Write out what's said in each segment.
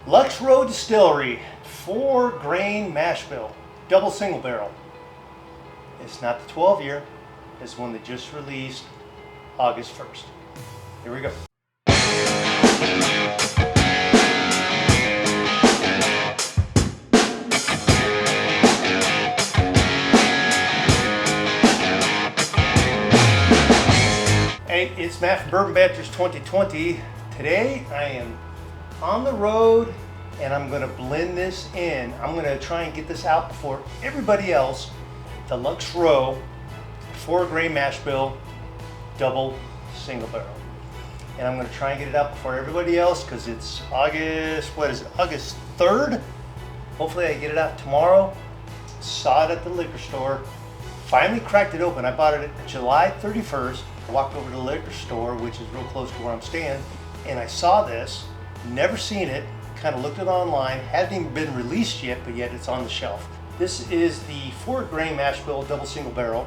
Lux Row Distillery, 4-grain mash bill, double single barrel. It's not the 12-year, it's one they just released August 1st. Here we go. Hey, it's Matt from Bourbon Badgers 2020. Today I am on the road and I'm going to blend this in. I'm going to try and get this out before everybody else. The Lux Row 4-grain mash bill, double single barrel. And I'm going to try and get it out before everybody else because it's August 3rd? Hopefully I get it out tomorrow. Saw it at the liquor store. Finally cracked it open. I bought it July 31st. I walked over to the liquor store, which is real close to where I'm staying, and I saw this, never seen it, kind of looked it online, hadn't even been released yet, but yet it's on the shelf. This is the 4-grain mash bill, double single barrel,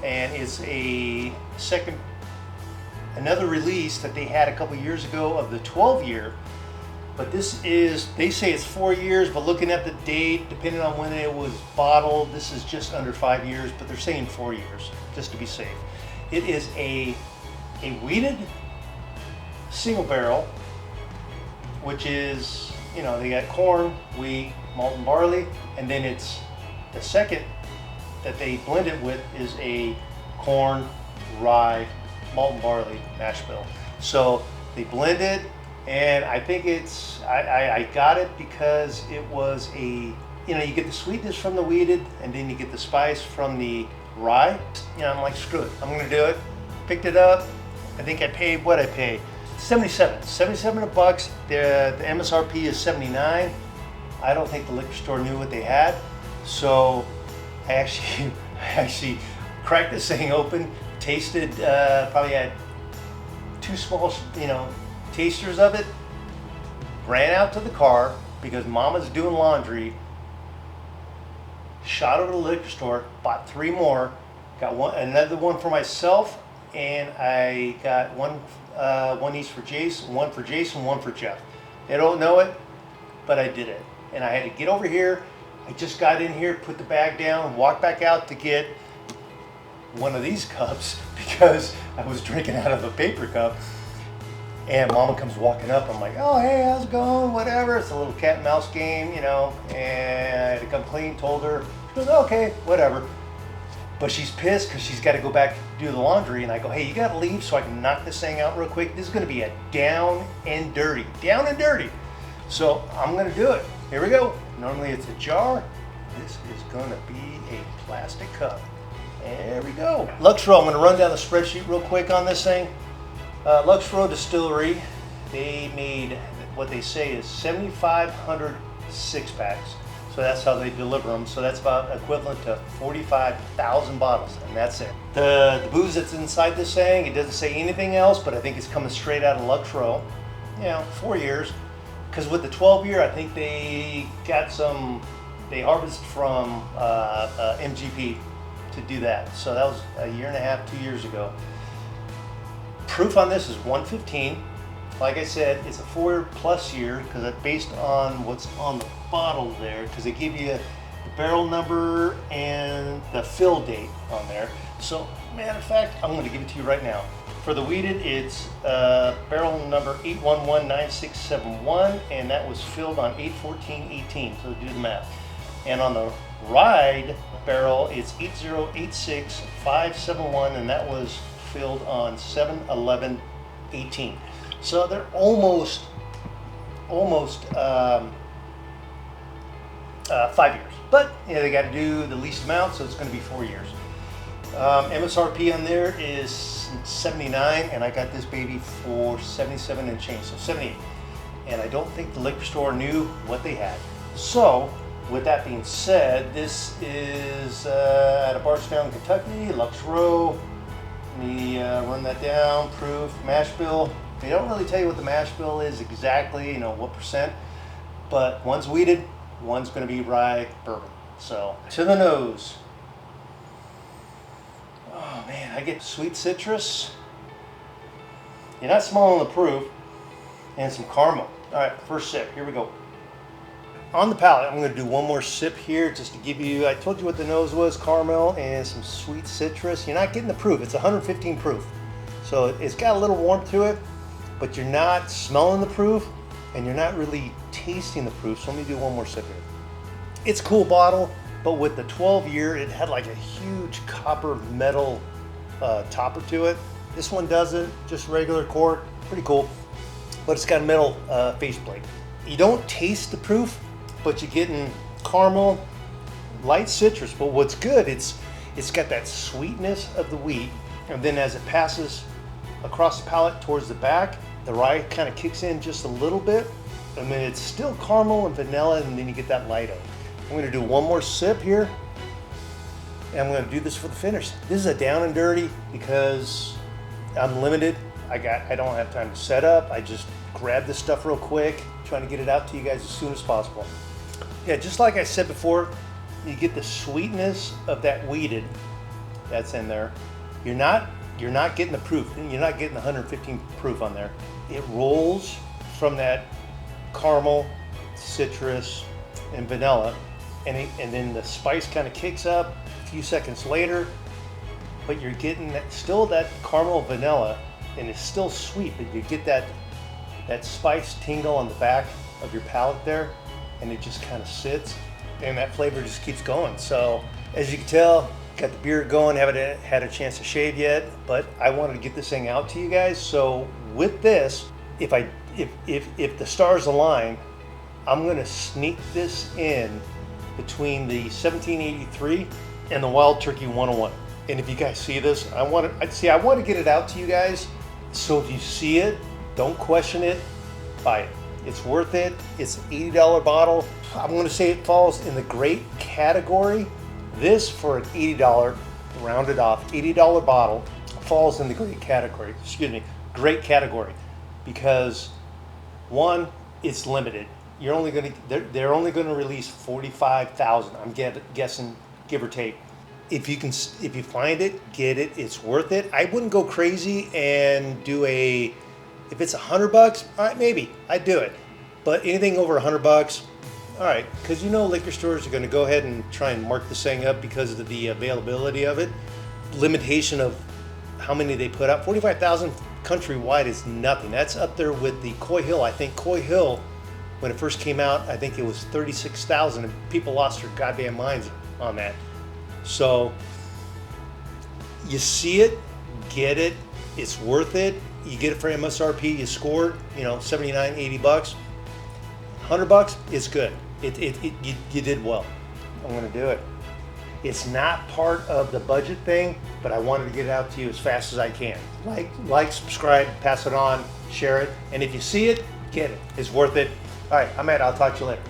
and it's another release that they had a couple years ago of the 12-year, but this is, they say it's 4 years, but looking at the date, depending on when it was bottled, this is just under 5 years, but they're saying 4 years, just to be safe. It is a wheated single barrel, which is, you know, they got corn, wheat, malt and barley, and then it's the second that they blend it with is a corn, rye, malt and barley mash bill. So they blend it, and I think it's, I got it because it was a, you know, you get the sweetness from the wheated and then you get the spice from the rye. You know, I'm like, screw it, I'm gonna do it. Picked it up. I think I paid what I paid. 77 bucks. The MSRP is 79. I don't think the liquor store knew what they had, so I actually cracked this thing open, tasted, probably had 2 small, you know, tasters of it, ran out to the car because Mama's doing laundry, shot over to the liquor store, bought 3 more, got another one for myself, and I got one each for Jason, one for Jeff. They don't know it, but I did it. And I had to get over here. I just got in here, put the bag down, walked back out to get one of these cups because I was drinking out of a paper cup. And Mama comes walking up. I'm like, oh, hey, how's it going? Whatever. It's a little cat and mouse game, you know. And I had to come clean, told her. She goes, okay, whatever. But she's pissed because she's got to go back to do the laundry. And I go, hey, you got to leave so I can knock this thing out real quick. This is going to be a down and dirty. So I'm going to do it. Here we go. Normally it's a jar. This is going to be a plastic cup. There we go. Lux Row, I'm going to run down the spreadsheet real quick on this thing. Lux Row Distillery, they made what they say is 7,500 6-packs. So that's how they deliver them. So that's about equivalent to 45,000 bottles, and that's it. The booze that's inside this thing, it doesn't say anything else, but I think it's coming straight out of Lux Row. You know, 4 years. Because with the 12-year, I think they got some, they harvested from MGP to do that. So that was a year and a half, 2 years ago. Proof on this is 115. Like I said, it's a 4+ year because it's based on what's on the bottle there, because they give you the barrel number and the fill date on there. So, matter of fact, I'm going to give it to you right now. For the wheated, it's barrel number 8119671, and that was filled on 8/14/18. So do the math. And on the rye barrel, it's 8086571, and that was filled on 7/11/18. So they're almost 5 years. But you know, they got to do the least amount, so it's going to be 4 years. MSRP on there is 79, and I got this baby for 77 and change, so 78. And I don't think the liquor store knew what they had. So, with that being said, this is out of Bardstown, Kentucky, Lux Row. Let me run that down. Proof, mash bill. They don't really tell you what the mash bill is exactly, you know, what percent. But one's wheated, one's going to be rye bourbon. So, to the nose. Oh man, I get sweet citrus. You're not smelling the proof, and some caramel. All right, first sip, here we go. On the palate, I'm gonna do one more sip here just to give you, I told you what the nose was, caramel and some sweet citrus. You're not getting the proof, it's 115 proof. So it's got a little warmth to it, but you're not smelling the proof and you're not really tasting the proof. So let me do one more sip here. It's a cool bottle, but with the 12-year, it had like a huge copper metal topper to it. This one doesn't, just regular cork, pretty cool. But it's got a metal faceplate. You don't taste the proof, but you're getting caramel, light citrus. But what's good, it's got that sweetness of the wheat, and then as it passes across the palate towards the back, the rye kind of kicks in just a little bit, and then it's still caramel and vanilla, and then you get that light oak. I'm gonna do one more sip here, and I'm gonna do this for the finish. This is a down and dirty because I'm limited. I don't have time to set up. I just grab this stuff real quick, trying to get it out to you guys as soon as possible. Yeah, just like I said before, you get the sweetness of that wheated that's in there. You're not getting the proof. You're not getting the 115 proof on there. It rolls from that caramel, citrus, and vanilla, and then the spice kind of kicks up a few seconds later, but you're getting still that caramel vanilla, and it's still sweet, but you get that spice tingle on the back of your palate there, and it just kind of sits, and that flavor just keeps going. So as you can tell, got the beard going, haven't had a chance to shave yet, but I wanted to get this thing out to you guys. So with this, if the stars align, I'm gonna sneak this in between the 1783 and the Wild Turkey 101. And if you guys see this, I want to get it out to you guys. So if you see it, don't question it, buy it. It's worth it. It's an $80 bottle. I'm going to say it falls in the great category. This for an $80, rounded off, $80 bottle falls in the great category. Excuse me, great category, because one, it's limited. They're only going to release 45,000. I'm guessing, give or take. If you find it, get it. It's worth it. I wouldn't go crazy and do if it's $100, all right, maybe I'd do it. But anything over $100, all right, because liquor stores are going to go ahead and try and mark this thing up because of the availability of it, limitation of how many they put out. 45,000 countrywide is nothing. That's up there with the Coy Hill. I think Coy Hill, when it first came out, I think it was 36,000, and people lost their goddamn minds on that. So you see it, get it, it's worth it. You get it for MSRP, you scored, 79, 80 bucks. $100, it's good. You did well. I'm gonna do it. It's not part of the budget thing, but I wanted to get it out to you as fast as I can. Like, subscribe, pass it on, share it, and if you see it, get it. It's worth it. All right, I'm Ed. I'll talk to you later.